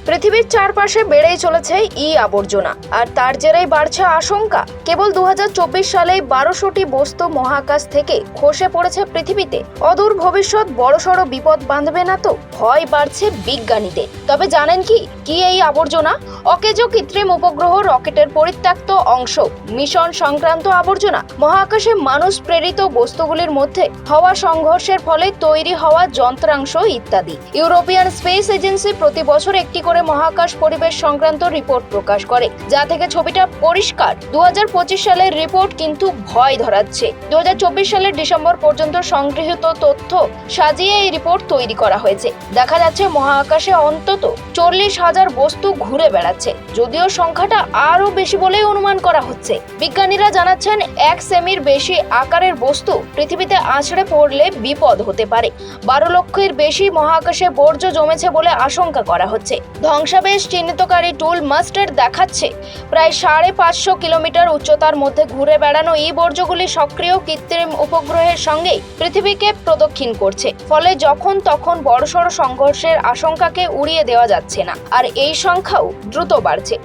পৃথিবীর চারপাশে বেড়েই চলেছে আবর্জনা, আর তার জেরেই বাড়ছে আশঙ্কা। কেবল 2024 সালেই 1200টি বস্তু মহাকাশ থেকে খসে পড়েছে পৃথিবীতে। অদূর ভবিষ্যৎ বড়সড় বিপদ বাঁধবে না তো? ভয় বাড়ছে বিজ্ঞানীদের। তবে জানেন কি এই আবর্জনা? অকেজো কৃত্রিম উপগ্রহ, রকেটের পরিত্যক্ত অংশ, মিশন সংক্রান্ত আবর্জনা, মহাকাশে মানুষ প্রেরিত বস্তুগুলির মধ্যে হওয়া সংঘর্ষের ফলে তৈরি হওয়া যন্ত্রাংশ ইত্যাদি। ইউরোপিয়ান স্পেস এজেন্সি প্রতি বছর একটি করে মহাকাশ পরিবেশ সংক্রান্ত রিপোর্ট প্রকাশ করে, যা থেকে ছবিটা পরিষ্কার। 2025 সালের রিপোর্ট কিন্তু ভয় ধরাচ্ছে। 2024 সালের ডিসেম্বর পর্যন্ত সংগৃহীত তথ্য সাজিয়ে এই রিপোর্ট তৈরি করা হয়েছে। দেখা যাচ্ছে মহাকাশে অন্তত 40,000 বস্তু ঘুরে বেড়াচ্ছে, যদিও সংখ্যাটা আরো বেশি বলেই অনুমান করা হচ্ছে। বিজ্ঞানীরা জানাচ্ছেন 1 সেমির বেশি আকারের বস্তু পৃথিবীতে আছড়ে পড়লে বিপদ হতে পারে। 12 লক্ষের বেশি মহাকাশে বর্জ্য জমেছে বলে আশঙ্কা করা হচ্ছে। ধ্বংসাবশেষ চিহ্নিতকারী টুল মাস্টার দেখাচ্ছে প্রায় 550 কিলোমিটার উচ্চতার মধ্যে ঘুরে বেড়ানো এই বর্জ্যগুলি সক্রিয় কৃত্রিম উপগ্রহের সঙ্গে পৃথিবীকে প্রদক্ষিণ করছে। ফলে যখন তখন বড়সড় সংঘর্ষের আশঙ্কাকে উড়িয়ে দেওয়া যাচ্ছে না, আর এই সংখ্যাও দ্রুত বাড়ছে।